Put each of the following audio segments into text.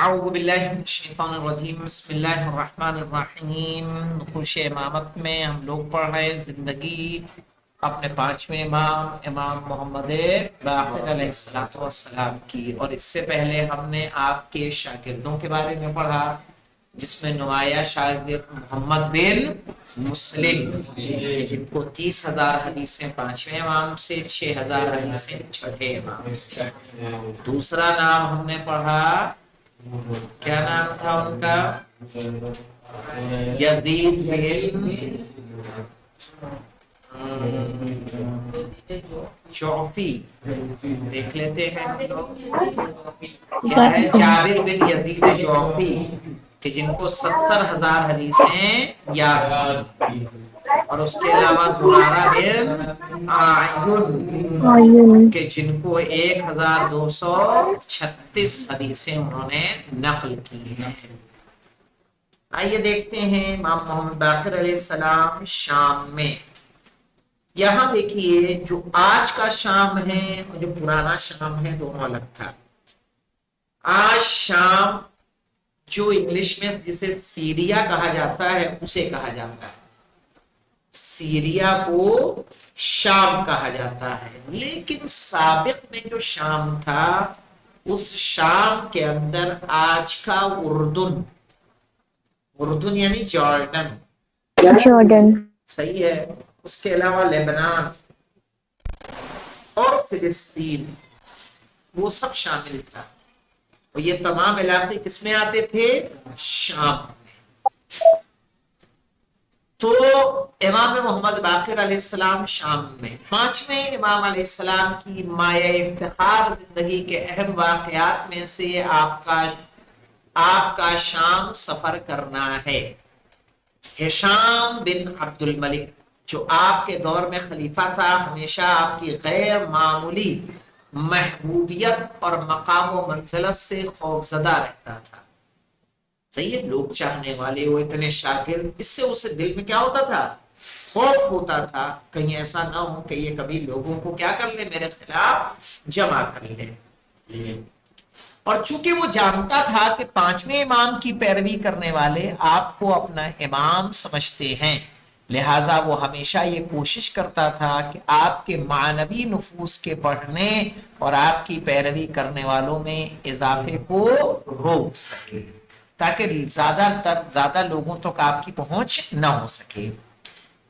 اعوذ باللہ من الشیطان الرجیم بسم اللہ الرحمن الرحیم۔ خوش امامت میں ہم لوگ پڑھ رہے ہیں زندگی اپنے پانچویں امام امام محمد باقر علیہ الصلوۃ والسلام کی، اور اس سے پہلے ہم نے آپ کے شاگردوں کے بارے میں پڑھا جس میں نمایاں شاگرد محمد بن مسلم جن کو 30,000 حدیثیں پانچویں امام سے، 6,000 حدیثیں چھٹے امام سے۔ دوسرا نام ہم نے پڑھا، کیا نام تھا ان کا؟ یزید بن جعفی، دیکھ لیتے ہیں ہم لوگ کیا ہے، جابر بن یزید جعفی کہ جن کو 70,000 حدیثیں یاد تھیں، اور اس کے علاوہ زرارہ بن اعین کہ جن کو 1,236 حدیثیں انہوں نے نقل کی ہیں۔ آئیے دیکھتے ہیں امام محمد باقر علیہ السلام شام میں۔ یہاں دیکھیے جو آج کا شام ہے اور جو پرانا شام ہے دونوں الگ تھا۔ آج شام جو انگلش میں جسے سیریا کہا جاتا ہے اسے کہا جاتا ہے، سیریا کو شام کہا جاتا ہے، لیکن سابق میں جو شام تھا اس شام کے اندر آج کا اردن یعنی جارڈن صحیح ہے، اس کے علاوہ لیبنان اور فلسطین وہ سب شامل تھا، اور یہ تمام علاقے کس میں آتے تھے؟ شام میں۔ تو امام محمد باقر علیہ السلام شام میں۔ پانچویں امام علیہ السلام کی مایہ افتخار زندگی کے اہم واقعات میں سے آپ کا شام سفر کرنا ہے۔ ہشام بن عبد الملک جو آپ کے دور میں خلیفہ تھا، ہمیشہ آپ کی غیر معمولی محبوبیت اور مقام و منزلت سے خوفزدہ رہتا تھا۔ صحیح ہے، لوگ چاہنے والے وہ اتنے شاگرد، اس سے اسے دل میں کیا ہوتا تھا؟ خوف ہوتا تھا کہیں ایسا نہ ہو کہ یہ کبھی لوگوں کو کیا کر لے، میرے خلاف جمع کر لے۔ اور چونکہ وہ جانتا تھا کہ پانچویں امام کی پیروی کرنے والے آپ کو اپنا امام سمجھتے ہیں، لہٰذا وہ ہمیشہ یہ کوشش کرتا تھا کہ آپ کے معنوی نفوذ کے بڑھنے اور آپ کی پیروی کرنے والوں میں اضافے کو روک سکے، تاکہ زیادہ لوگوں تک آپ کی پہنچ نہ ہو سکے۔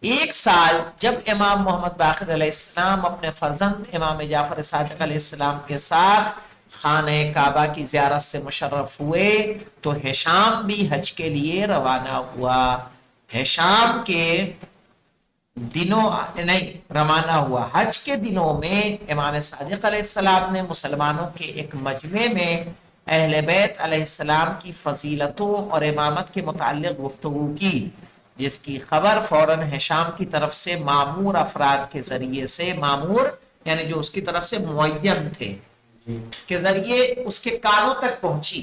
ایک سال جب امام محمد باقر علیہ السلام اپنے فرزند امام جعفر صادق علیہ السلام کے ساتھ خانہ کعبہ کی زیارت سے مشرف ہوئے تو ہشام بھی حج کے لیے روانہ ہوا۔ ہشام کے روانہ ہوا حج کے دنوں میں امام صادق علیہ السلام نے مسلمانوں کے ایک مجمع میں اہل بیت علیہ السلام کی فضیلتوں اور امامت کے متعلق گفتگو کی، جس کی خبر فوراً ہشام کی طرف سے مامور افراد کے ذریعے سے، مامور یعنی جو اس کی طرف سے معین تھے کے ذریعے اس کے کانوں تک پہنچی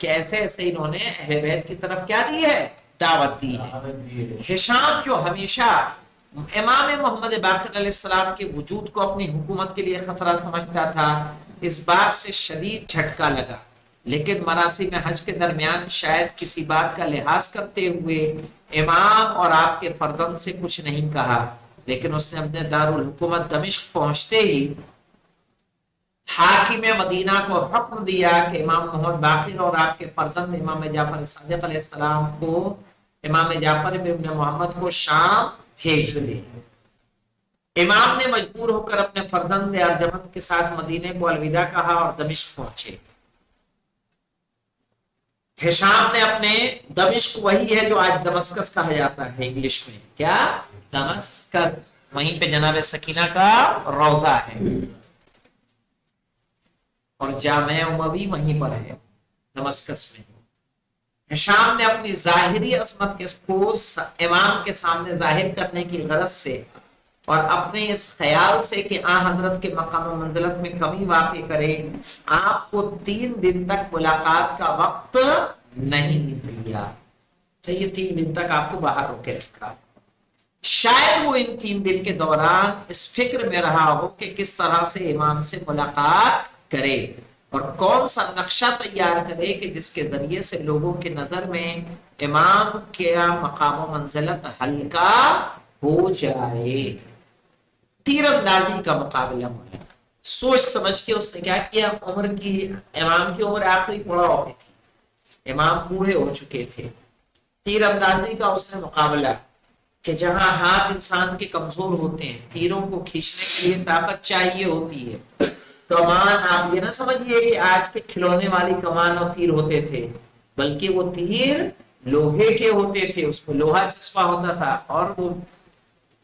کہ ایسے ایسے انہوں نے اہل بیت کی طرف کیا دی ہے؟ دعوت دی ہے۔ ہشام جو ہمیشہ امام محمد باقر علیہ السلام کے وجود کو اپنی حکومت کے لیے خطرہ سمجھتا تھا، اس بات سے شدید جھٹکا لگا، لیکن مراسم حج کے درمیان شاید کسی بات کا لحاظ کرتے ہوئے امام اور آپ کے فرزند سے کچھ نہیں کہا، لیکن اس نے اپنے دارالحکومت دمشق پہنچتے ہی حاکم مدینہ کو حکم دیا کہ امام محمد باقر اور آپ کے فرزند امام جعفر صادق علیہ السلام کو، امام جعفر بن محمد کو شام بھیج دے۔ امام نے مجبور ہو کر اپنے فرزند ارجمند کے ساتھ مدینے کو الوداع کہا اور دمشق پہنچے۔ ہشام نے اپنے دمشق وہی ہے جو آج دمسکس کہا جاتا ہے انگلش میں، کیا؟ دمسکس، وہیں پہ جناب سکینہ کا روضہ ہے اور جامع اموی وہیں پر ہے دمسکس میں۔ ہشام نے اپنی ظاہری عظمت کو امام کے سامنے ظاہر کرنے کی غرض سے اور اپنے اس خیال سے کہ حضرت کے مقام و منزلت میں کمی واقع کرے، آپ کو 3 دن تک ملاقات کا وقت نہیں دیا۔ تو یہ 3 دن تک آپ کو باہر روکے رکھا۔ شاید وہ ان 3 دن کے دوران اس فکر میں رہا ہو کہ کس طرح سے امام سے ملاقات کرے، اور کون سا نقشہ تیار کرے کہ جس کے ذریعے سے لوگوں کی نظر میں امام کا مقام و منزلت ہلکا ہو جائے۔ تیر اندازی کا مقابلہ مولانا سوچ سمجھ کے اس نے کیا کیا، امام کی عمر آخری پڑا ہو گئی تھی، امام بوڑھے ہو چکے تھے، تیر اندازی کا اس نے مقابلہ کہ جہاں ہاتھ انسان کے کمزور ہوتے ہیں، تیروں کو کھینچنے کے لیے طاقت چاہیے ہوتی ہے۔ کمان آپ یہ نہ سمجھیے کہ آج کے کھلونے والی کمان اور تیر ہوتے تھے، بلکہ وہ تیر لوہے کے ہوتے تھے، اس میں لوہا چسپا ہوتا تھا، اور وہ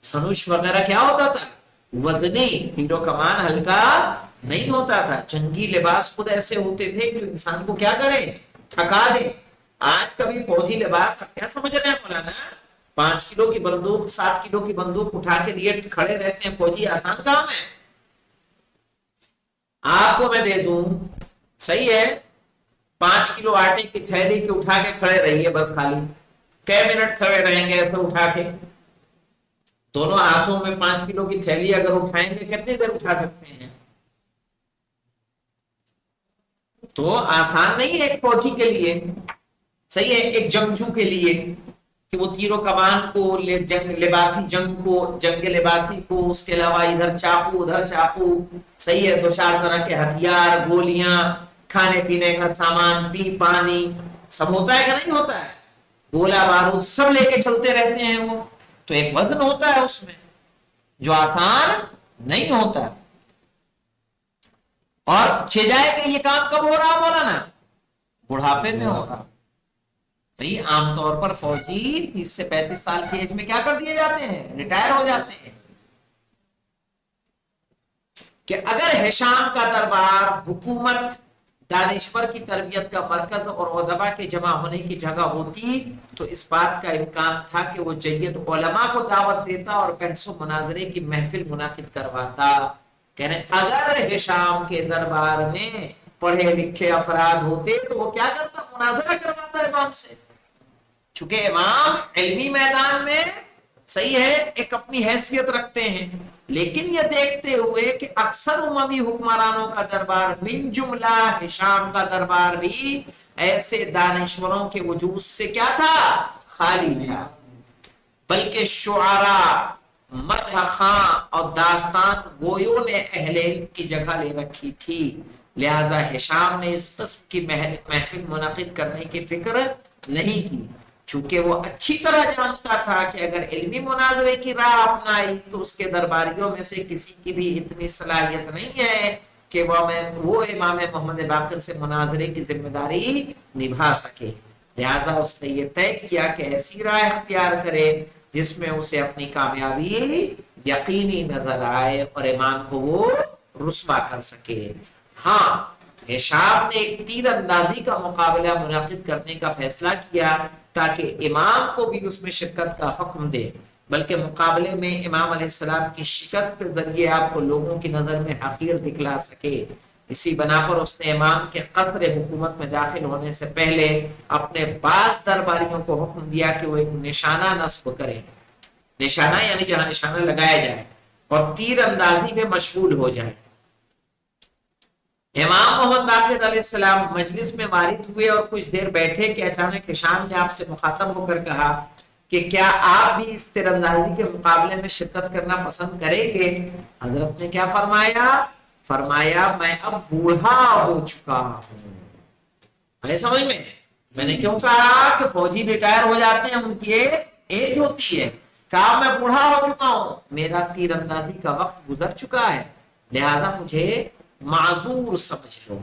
دھنوش وغیرہ کیا ہوتا تھا، وزنی، تیرو کمان ہلکا نہیں ہوتا تھا۔ جنگی لباس خود ایسے ہوتے تھے کہ انسان کو کیا کریں، تھکا دیں۔ آج کبھی فوجی لباس آپ کیا سمجھ رہے ہیں مولانا، 5 کلو کی بندوق 7 کلو کی بندوق اٹھا کے لیے کھڑے رہتے ہیں فوجی، آسان کام ہے؟ آپ کو میں دے دوں، صحیح ہے، 5 کلو آٹے کی تھیلی کے اٹھا کے کھڑے رہیے، بس خالی کئی منٹ کھڑے رہیں گے ایسے اٹھا کے؟ دونوں ہاتھوں میں 5 کلو کی تھیلی اگر اٹھائیں گے کتنی دیر اٹھا سکتے ہیں؟ تو آسان نہیں ہے ایک فوجی کے لیے، صحیح ہے، ایک جنگجو کے لیے کہ وہ تیر و کمان کو، جنگ لباسی کو، اس کے علاوہ ادھر چاقو ادھر چاقو، صحیح ہے، 2-4 طرح کے ہتھیار، گولیاں، کھانے پینے کا سامان، پانی، سب ہوتا ہے کہ نہیں ہوتا ہے، گولا بارود سب لے کے چلتے رہتے ہیں وہ، تو ایک وزن ہوتا ہے اس میں جو آسان نہیں ہوتا۔ اور چجائے کہ یہ کام کب ہو رہا مولانا، بڑھاپے میں ہو رہا۔ عام طور پر فوجی 30 سے 35 سال کی ایج میں کیا کر دیے جاتے ہیں، ریٹائر ہو جاتے ہیں۔ کہ اگر ہشام کا دربار حکومت، دانشور کی تربیت کا مرکز اور ادبا کے جمع ہونے کی جگہ ہوتی تو اس بات کا امکان تھا کہ وہ جید علماء کو دعوت دیتا اور بحث و مناظرے کی محفل منعقد کرواتا۔ کہنے اگر ہشام کے دربار میں پڑھے لکھے افراد ہوتے تو وہ کیا کرتا، مناظرہ کرواتا امام سے، چونکہ امام علمی میدان میں صحیح ہے ایک اپنی حیثیت رکھتے ہیں، لیکن یہ دیکھتے ہوئے کہ اکثر اموی حکمرانوں کا دربار من جملہ ہشام کا دربار بھی ایسے دانشوروں کے وجود سے کیا تھا، خالی تھا، بلکہ شعراء، مدح خاں اور داستان گویوں نے اہل علم کی جگہ لے رکھی تھی، لہذا ہشام نے اس قسم کی محفل منعقد کرنے کی فکر نہیں کی، چونکہ وہ اچھی طرح جانتا تھا کہ اگر علمی مناظرے کی راہ اپنائی تو اس کے درباریوں میں سے کسی کی بھی اتنی صلاحیت نہیں ہے کہ وہ امام محمد باقر سے مناظرے کی ذمہ داری نبھا سکے، لہذا اس نے یہ طے کیا کہ ایسی راہ اختیار کرے جس میں اسے اپنی کامیابی یقینی نظر آئے اور امام کو وہ رسوا کر سکے۔ ہاں، ہشام نے ایک تیر اندازی کا مقابلہ منعقد کرنے کا فیصلہ کیا تاکہ امام کو بھی اس میں شرکت کا حکم دے، بلکہ مقابلے میں امام علیہ السلام کی شکست کے ذریعے آپ کو لوگوں کی نظر میں حقیر دکھلا سکے۔ اسی بنا پر اس نے امام کے قصر حکومت میں داخل ہونے سے پہلے اپنے بعض درباریوں کو حکم دیا کہ وہ ایک نشانہ نصب کریں، نشانہ یعنی جہاں نشانہ لگایا جائے، اور تیر اندازی میں مشغول ہو جائے۔ امام محمد باقر علیہ السلام مجلس میں وارد ہوئے اور کچھ دیر بیٹھے کہ اچانک ہشام نے آپ سے مخاطب ہو کر کہا کہ کیا آپ بھی اس تیر اندازی کے مقابلے میں شرکت کرنا پسند کریں گے؟ حضرت نے کیا فرمایا میں اب بوڑھا ہو چکا ہوں۔ ہے سمجھ میں نے کیوں کہا کہ فوجی ریٹائر ہو جاتے ہیں، ان کی ایج ہوتی ہے، کہا میں بوڑھا ہو چکا ہوں، میرا تیر اندازی کا وقت گزر چکا ہے، لہذا مجھے معذور سمجھ لو۔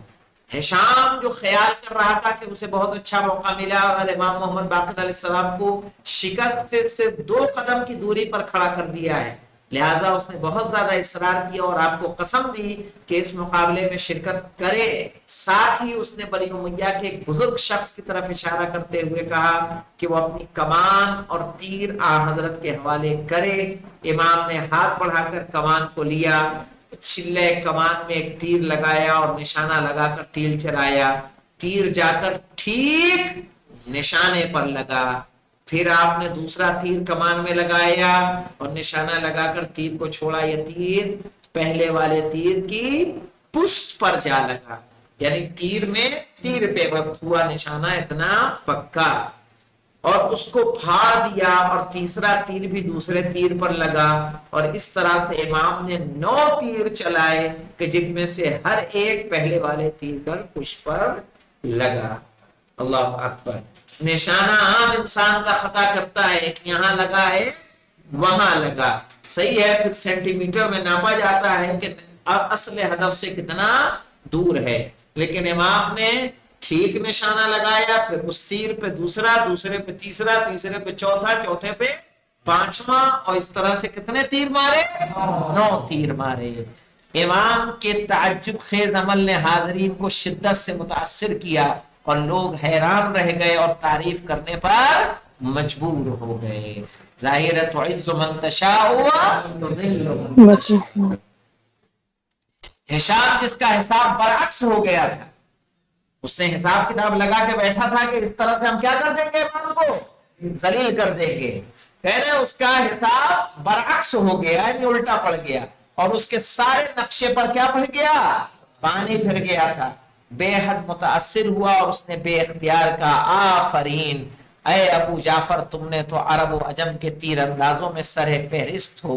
ہشام جو خیال کر رہا تھا کہ اسے بہت اچھا موقع ملا اور امام محمد باقر علیہ السلام کو شکست سے صرف 2 قدم کی دوری پر کھڑا کر دیا ہے، لہذا اس نے بہت زیادہ اصرار کیا اور آپ کو قسم دی کہ اس مقابلے میں شرکت کرے۔ ساتھ ہی اس نے بنی امیہ کے ایک بزرگ شخص کی طرف اشارہ کرتے ہوئے کہا کہ وہ اپنی کمان اور تیر حضرت کے حوالے کرے۔ امام نے ہاتھ بڑھا کر کمان کو لیا، چھلے کمان میں ایک تیر لگایا اور نشانہ لگا کر تیر چلایا، تیر جا کر ٹھیک نشانے پر لگا، پھر آپ نے دوسرا تیر کمان میں لگایا اور نشانہ لگا کر تیر کو چھوڑا، یہ تیر پہلے والے تیر کی پشت پر جا لگا، یعنی تیر میں تیر پیوست ہوا نشانہ اتنا پکا، اور اس کو پھاڑ دیا اور تیسرا تیر بھی دوسرے تیر پر لگا، اور اس طرح سے امام نے 9 تیر چلائے کہ جن میں سے ہر ایک پہلے والے تیر پر کچھ پر لگا۔ اللہ اکبر۔ نشانہ عام انسان کا خطا کرتا ہے کہ یہاں لگا ہے وہاں لگا، صحیح ہے، پھر سینٹی میٹر میں ناپا جاتا ہے کہ اصل ہدف سے کتنا دور ہے، لیکن امام نے ٹھیک نشانہ لگایا، پھر اس تیر پہ دوسرا، دوسرے پہ تیسرا، تیسرے پہ چوتھا، چوتھے پہ پانچواں، اور اس طرح سے کتنے تیر مارے؟ 9 تیر مارے۔ امام کے تعجب خیز عمل نے حاضرین کو شدت سے متاثر کیا اور لوگ حیران رہ گئے اور تعریف کرنے پر مجبور ہو گئے۔ ظاہر ہے تعز من تشاء وتذل من تشاء۔ ہشام جس کا حساب برعکس ہو گیا تھا، اس نے حساب کتاب لگا کے بیٹھا تھا کہ اس طرح سے ہم کیا کر دیں گے، امام کو ذلیل کر دیں گے، کہہ رہے اس کا حساب برعکس ہو گیا، یعنی الٹا پڑ گیا، اور اس کے سارے نقشے پر کیا پڑ گیا، پانی پھر گیا تھا۔ بے حد متاثر ہوا اور اس نے بے اختیار کہا آفرین، اے ابو جعفر، تم نے تو عرب و عجم کے تیر اندازوں میں سر فہرست ہو،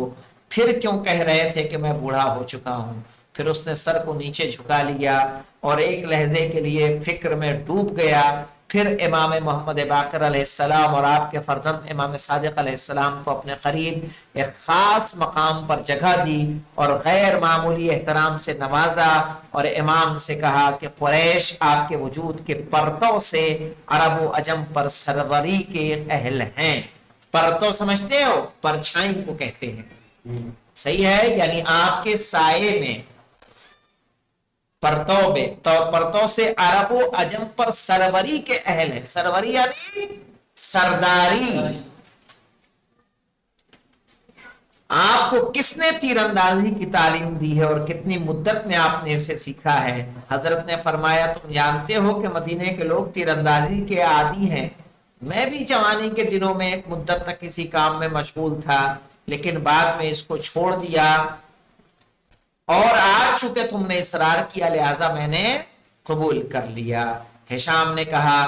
پھر کیوں کہہ رہے تھے کہ میں بوڑھا ہو چکا ہوں؟ پھر اس نے سر کو نیچے جھکا لیا اور ایک لہجے کے لیے فکر میں ڈوب گیا۔ پھر امام محمد باقر علیہ السلام اور آپ کے فرزند امام صادق علیہ السلام کو اپنے قریب ایک خاص مقام پر جگہ دی اور غیر معمولی احترام سے نوازا، اور امام سے کہا کہ قریش آپ کے وجود کے پرتو سے عرب و عجم پر سروری کے اہل ہیں۔ پرتو سمجھتے ہو؟ پرچھائی کو کہتے ہیں، صحیح ہے، یعنی آپ کے سائے میں، پرتو سے عرب و عجم پر سروری کے اہل ہیں۔ سروری یعنی سرداری۔ آپ کو کس نے تیر اندازی کی تعلیم دی ہے اور کتنی مدت میں آپ نے اسے سیکھا ہے؟ حضرت نے فرمایا تم جانتے ہو کہ مدینے کے لوگ تیر اندازی کے عادی ہیں، میں بھی جوانی کے دنوں میں ایک مدت تک کسی کام میں مشغول تھا، لیکن بعد میں اس کو چھوڑ دیا، اور آج چونکہ تم نے اصرار کیا لہذا میں نے قبول کر لیا۔ ہشام نے کہا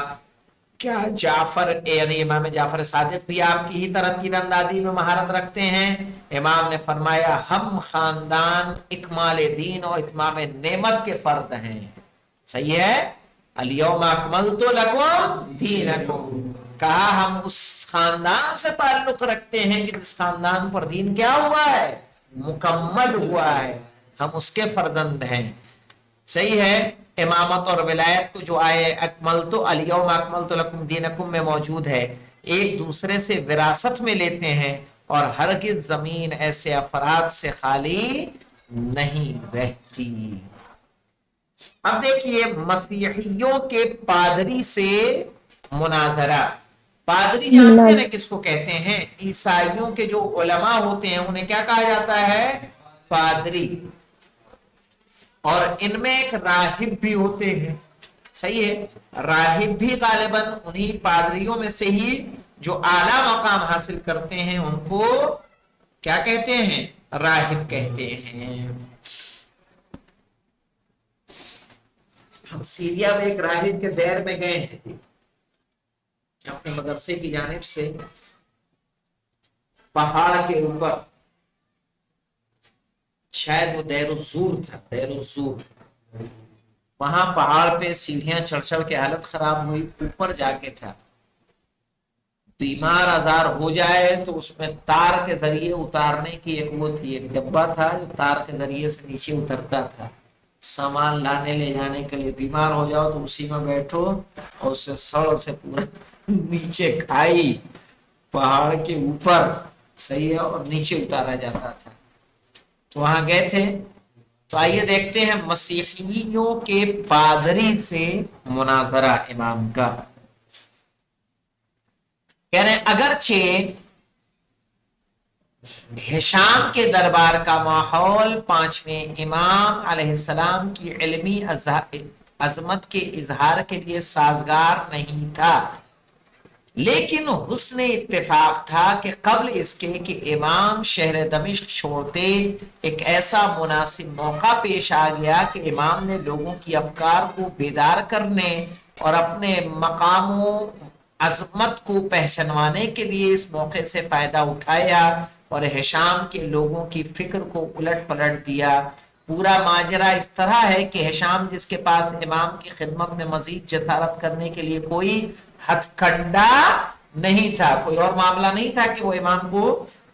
کیا جعفر یعنی امام جعفر صادق بھی آپ کی ہی طرح تیر اندازی میں مہارت رکھتے ہیں؟ امام نے فرمایا ہم خاندان اکمال دین اور اتمام نعمت کے فرد ہیں، صحیح ہے، الیوم اکملت لکم دینکم، کہا ہم اس خاندان سے تعلق رکھتے ہیں کہ جس خاندان پر دین کیا ہوا ہے، مکمل ہوا ہے، ہم اس کے فرزند ہیں، صحیح ہے۔ امامت اور ولایت کو جو آئے اکملت الیوم اکملت لکم دینکم میں موجود ہے، ایک دوسرے سے وراثت میں لیتے ہیں، اور ہرگز زمین ایسے افراد سے خالی نہیں رہتی۔ اب دیکھیے مسیحیوں کے پادری سے مناظرہ۔ پادری جانتے ہیں کس کو کہتے ہیں؟ عیسائیوں کے جو علماء ہوتے ہیں انہیں کیا کہا جاتا ہے؟ پادری، اور ان میں ایک راہب بھی ہوتے ہیں، صحیح ہے، راہب بھی غالباً انہی پادریوں میں سے ہی جو اعلیٰ مقام حاصل کرتے ہیں ان کو کیا کہتے ہیں؟ راہب کہتے ہیں۔ ہم سیریا میں ایک راہب کے دیر میں گئے ہیں اپنے مدرسے کی جانب سے، پہاڑ کے اوپر، شاید وہ دیر الزور تھا، دیر الزور، وہاں پہاڑ پہ سیڑھیاں چڑھ چڑھ کے حالت خراب ہوئی، اوپر جا کے تھا، بیمار آزار ہو جائے تو اس میں تار کے ذریعے اتارنے کی ایک وہ تھی، ایک ڈبہ تھا جو تار کے ذریعے سے نیچے اترتا تھا، سامان لانے لے جانے کے لیے، بیمار ہو جاؤ تو اسی میں بیٹھو اور اس سے سڑ سے پورا نیچے کھائی پہاڑ کے اوپر، صحیح ہے، اور نیچے اتارا جاتا تھا۔ تو وہاں گئے تھے، تو آئیے دیکھتے ہیں مسیحیوں کے پادری سے مناظرہ امام کا۔ کہہ رہے ہیں اگرچہ ہشام کے دربار کا ماحول پانچویں امام علیہ السلام کی علمی عظمت کے اظہار کے لیے سازگار نہیں تھا، لیکن حسن اتفاق تھا کہ قبل اس کے کہ امام شہر دمشق چھوڑتے ایک ایسا مناسب موقع پیش آ گیا کہ امام نے لوگوں کی افکار کو بیدار کرنے اور اپنے مقام و عظمت کو پہچانوانے کے لیے اس موقع سے فائدہ اٹھایا اور ہشام کے لوگوں کی فکر کو الٹ پلٹ دیا۔ پورا ماجرا اس طرح ہے کہ ہشام، جس کے پاس امام کی خدمت میں مزید جسارت کرنے کے لیے کوئی ہتھ کنڈا نہیں تھا، کوئی اور معاملہ نہیں تھا کہ وہ امام کو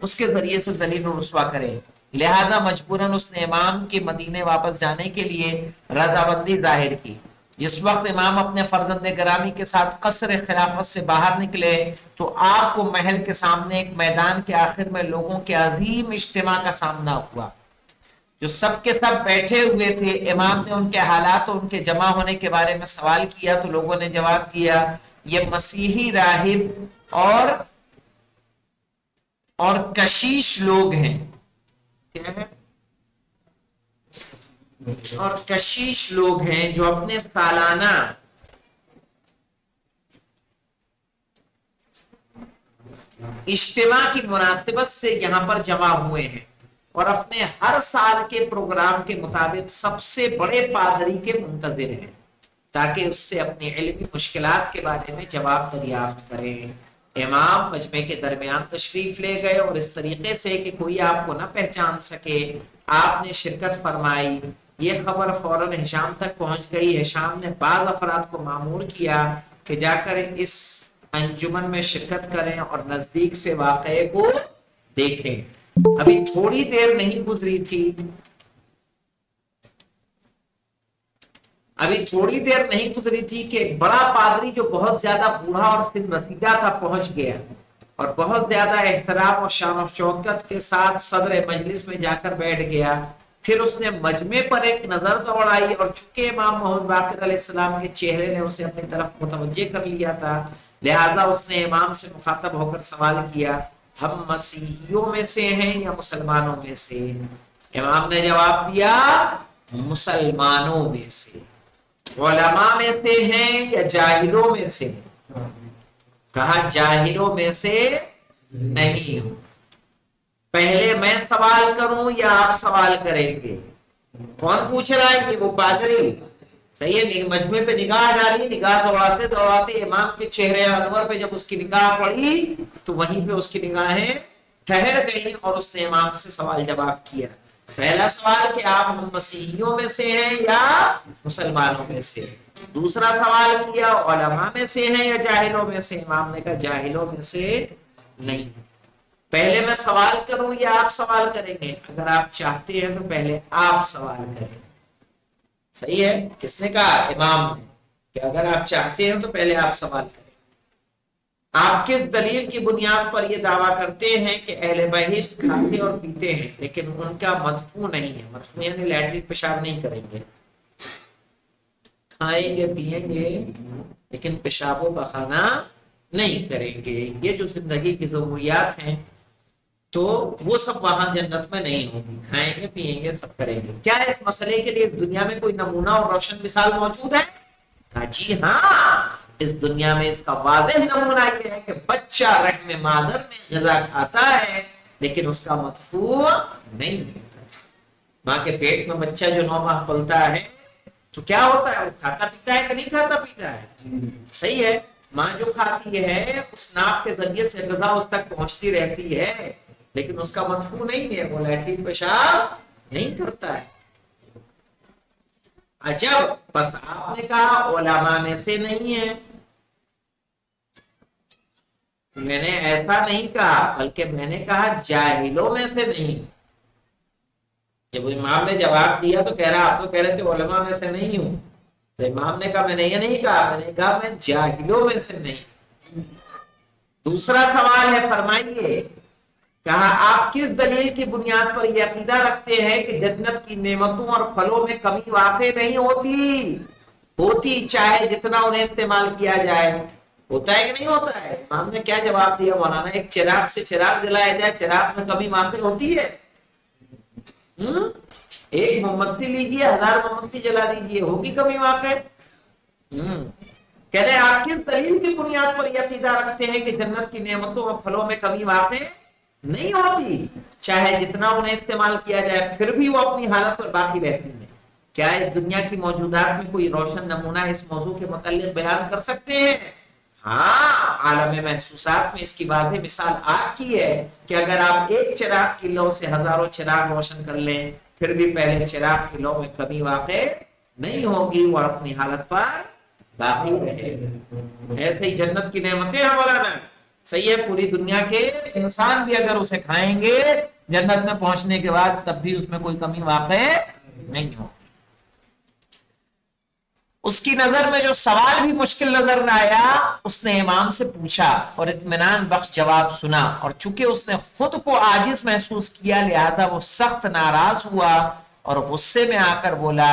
اس کے ذریعے سے ذلیل و رسوا کرے، لہذا مجبوراً اس نے امام کے مدینے واپس جانے کے لیے رضامندی ظاہر کی۔ جس وقت امام اپنے فرزند گرامی کے ساتھ قصر خلافت سے باہر نکلے تو آپ کو محل کے سامنے ایک میدان کے آخر میں لوگوں کے عظیم اجتماع کا سامنا ہوا، جو سب کے سب بیٹھے ہوئے تھے۔ امام نے ان کے حالات اور ان کے جمع ہونے کے بارے میں سوال کیا تو لوگوں نے جواب دیا، یہ مسیحی راہب اور کشیش لوگ ہیں۔ کیا ہے؟ اور کشیش لوگ ہیں جو اپنے سالانہ اجتماع کی مناسبت سے یہاں پر جمع ہوئے ہیں اور اپنے ہر سال کے پروگرام کے مطابق سب سے بڑے پادری کے منتظر ہیں تاکہ اس سے اپنی علمی مشکلات کے بارے میں جواب دریافت کریں۔ امام مجمع کے درمیان تشریف لے گئے اور اس طریقے سے کہ کوئی آپ کو نہ پہچان سکے آپ نے شرکت فرمائی۔ یہ خبر فوراً ہشام تک پہنچ گئی۔ ہشام نے بعض افراد کو مامور کیا کہ جا کر اس انجمن میں شرکت کریں اور نزدیک سے واقعے کو دیکھیں۔ ابھی تھوڑی دیر نہیں گزری تھی کہ ایک بڑا پادری جو بہت زیادہ بوڑھا اور سن رسیدہ تھا پہنچ گیا اور بہت زیادہ احترام اور شان و شوکت کے ساتھ صدر مجلس میں جا کر بیٹھ گیا۔ پھر اس نے مجمع پر ایک نظر دوڑائی اور چونکہ امام محمد باقر علیہ السلام کے چہرے نے اسے اپنی طرف متوجہ کر لیا تھا، لہذا اس نے امام سے مخاطب ہو کر سوال کیا، ہم مسیحیوں میں سے ہیں یا مسلمانوں میں سے؟ امام نے جواب دیا، مسلمانوں میں سے۔ علماء میں سے ہیں یا جاہلوں میں سے؟ کہا جاہلوں میں سے نہیں ہوں۔ پہلے میں سوال کروں یا آپ سوال کریں گے؟ کون پوچھ رہا ہے؟ کہ وہ پادری۔ صحیح ہے، مجمع پہ نگاہ ڈالی، نگاہ دوڑاتے دوڑاتے امام کے چہرے انور پہ جب اس کی نگاہ پڑی تو وہیں پہ اس کی نگاہیں ٹھہر گئیں اور اس نے امام سے سوال جواب کیا۔ پہلا سوال کہ آپ مسیحیوں میں سے ہیں یا مسلمانوں میں سے؟ دوسرا سوال کیا علماء میں سے ہیں یا جاہلوں میں سے؟ امام نے کہا جاہلوں میں سے نہیں۔ پہلے میں سوال کروں یا آپ سوال کریں گے؟ اگر آپ چاہتے ہیں تو پہلے آپ سوال کریں۔ صحیح ہے، کس نے کہا؟ امام نے، کہ اگر آپ چاہتے ہیں تو پہلے آپ سوال کریں۔ آپ کس دلیل کی بنیاد پر یہ دعویٰ کرتے ہیں کہ اہل بہشت کھاتے اور پیتے ہیں لیکن ان کا مدفوع نہیں ہے؟ مدفوع یعنی لیٹرین پیشاب نہیں کریں گے، کھائیں گے پیئیں گے لیکن پیشاب و پخانہ نہیں کریں گے۔ یہ جو زندگی کی ضروریات ہیں تو وہ سب وہاں جنت میں نہیں ہوگی، کھائیں گے پیئیں گے سب کریں گے۔ کیا اس مسئلے کے لیے دنیا میں کوئی نمونہ اور روشن مثال موجود ہے؟ کہا جی ہاں، اس دنیا میں اس کا واضح نمونہ یہ ہے کہ بچہ رحم مادر میں غذا کھاتا ہے لیکن اس کا مدفوع نہیں ہوتا۔ ماں کے پیٹ میں بچہ جو 9 ماہ پلتا ہے تو کیا ہوتا ہے؟ وہ کھاتا پیتا ہے کہ نہیں کھاتا پیتا ہے؟ صحیح ہے، ماں جو کھاتی ہے اس ناف کے ذریعے سے غذا اس تک پہنچتی رہتی ہے لیکن اس کا مدفوع نہیں ہے، وہ لیٹرین پیشاب نہیں کرتا ہے۔ عجب، بس آپ نے کہا علماء میں سے نہیں ہے، میں نے ایسا نہیں کہا بلکہ میں نے کہا جاہلوں میں سے نہیں۔ جب امام نے جواب دیا تو کہہ رہا آپ تو کہہ رہے تھے علماء میں سے نہیں ہوں، تو امام نے کہا میں نے یہ نہیں کہا، میں نے کہا میں جاہلوں میں سے نہیں۔ دوسرا سوال ہے، فرمائیے، کہا آپ کس دلیل کی بنیاد پر یہ عقیدہ رکھتے ہیں کہ جنت کی نعمتوں اور پھلوں میں کمی واقع نہیں ہوتی چاہے جتنا انہیں استعمال کیا جائے؟ ہوتا ہے کہ نہیں ہوتا ہے؟ امام نے کیا جواب دیا؟ مولانا ایک چراغ سے چراغ جلایا جائے، چراغ میں کمی واقع ہوتی ہے؟ ایک موم بتی لیجیے، 1000 موم بتی جلا دیجیے، ہوگی کمی واقع؟ کہہ رہے آپ کس دلیل کی بنیاد پر یہ عقیدہ رکھتے ہیں کہ جنت کی نعمتوں اور پھلوں میں کمی واقع نہیں ہوتی؟ چاہے جتنا انہیں استعمال کیا جائے پھر بھی وہ اپنی حالت پر باقی رہتی ہیں۔ کیا اس دنیا کی موجودات میں کوئی روشن نمونہ اس موضوع کے متعلق بیان کر سکتے ہیں؟ ہاں، عالم محسوسات میں اس کی واضح مثال آگ کی ہے کہ اگر آپ ایک چراغ کی لو سے ہزاروں چراغ روشن کر لیں پھر بھی پہلے چراغ کی لو میں کمی واقع نہیں ہوگی اور اپنی حالت پر باقی رہے گا۔ ایسے ہی جنت کی نعمتیں ہیں مولانا، صحیح ہے، پوری دنیا کے انسان بھی اگر اسے کھائیں گے جنت میں پہنچنے کے بعد تب بھی اس میں کوئی کمی واقع نہیں ہوگی۔ اس کی نظر میں جو سوال بھی مشکل نظر نہ آیا اس نے امام سے پوچھا اور اطمینان بخش جواب سنا، اور چونکہ اس نے خود کو عاجز محسوس کیا لہذا وہ سخت ناراض ہوا اور غصے میں آ کر بولا،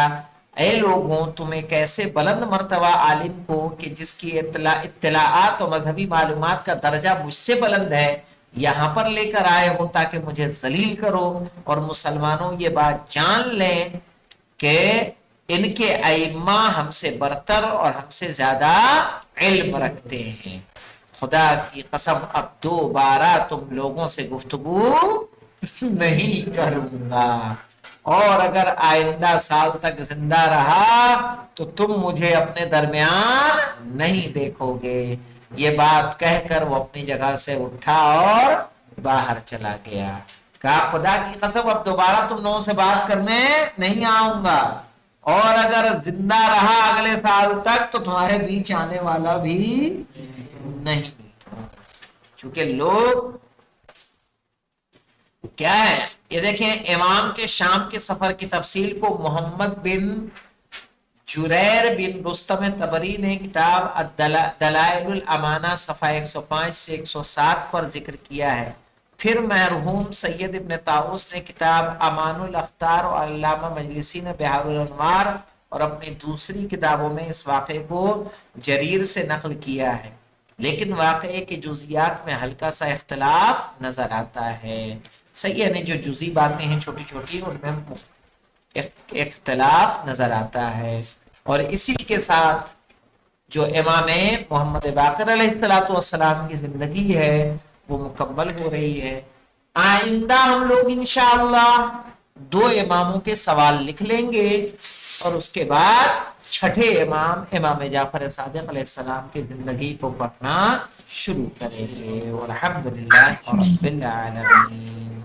اے لوگوں، تم ایک ایسے بلند مرتبہ عالم کو کہ جس کی اطلاعات اور مذہبی معلومات کا درجہ مجھ سے بلند ہے یہاں پر لے کر آئے ہو تاکہ مجھے ذلیل کرو، اور مسلمانوں یہ بات جان لیں کہ ان کے ائمہ ہم سے برتر اور ہم سے زیادہ علم رکھتے ہیں۔ خدا کی قسم اب دوبارہ تم لوگوں سے گفتگو نہیں کروں گا، اور اگر آئندہ سال تک زندہ رہا تو تم مجھے اپنے درمیان نہیں دیکھو گے۔ یہ بات کہہ کر وہ اپنی جگہ سے اٹھا اور باہر چلا گیا۔ کہا خدا کی قسم اب دوبارہ تم لوگوں سے بات کرنے نہیں آؤں گا، اور اگر زندہ رہا اگلے سال تک تو تمہارے بیچ آنے والا بھی نہیں۔ چونکہ لوگ کیا ہے، یہ دیکھیں امام کے شام کے سفر کی تفصیل کو محمد بن جریر بن رستم طبری نے کتاب دلائل الامانہ صفحہ 105 سے 107 پر ذکر کیا ہے۔ پھر مرحوم سید ابن طاؤس نے کتاب امان الاختار اور علامہ مجلسی نے بحار الانوار اور اپنی دوسری کتابوں میں اس واقعے کو جریر سے نقل کیا ہے، لیکن واقعے کے جزیات میں ہلکا سا اختلاف نظر آتا ہے۔ صحیح ہے، جو جزئی باتیں ہیں چھوٹی چھوٹی ان میں اختلاف نظر آتا ہے، اور اسی کے ساتھ جو امام محمد باقر علیہ السلام کی زندگی ہے وہ مکمل ہو رہی ہے۔ آئندہ ہم لوگ انشاءاللہ 2 اماموں کے سوال لکھ لیں گے اور اس کے بعد چھٹے امام جعفر صادق علیہ السلام کی زندگی کو پڑھنا شروع کریں گے۔ والحمدللہ رب العالمین۔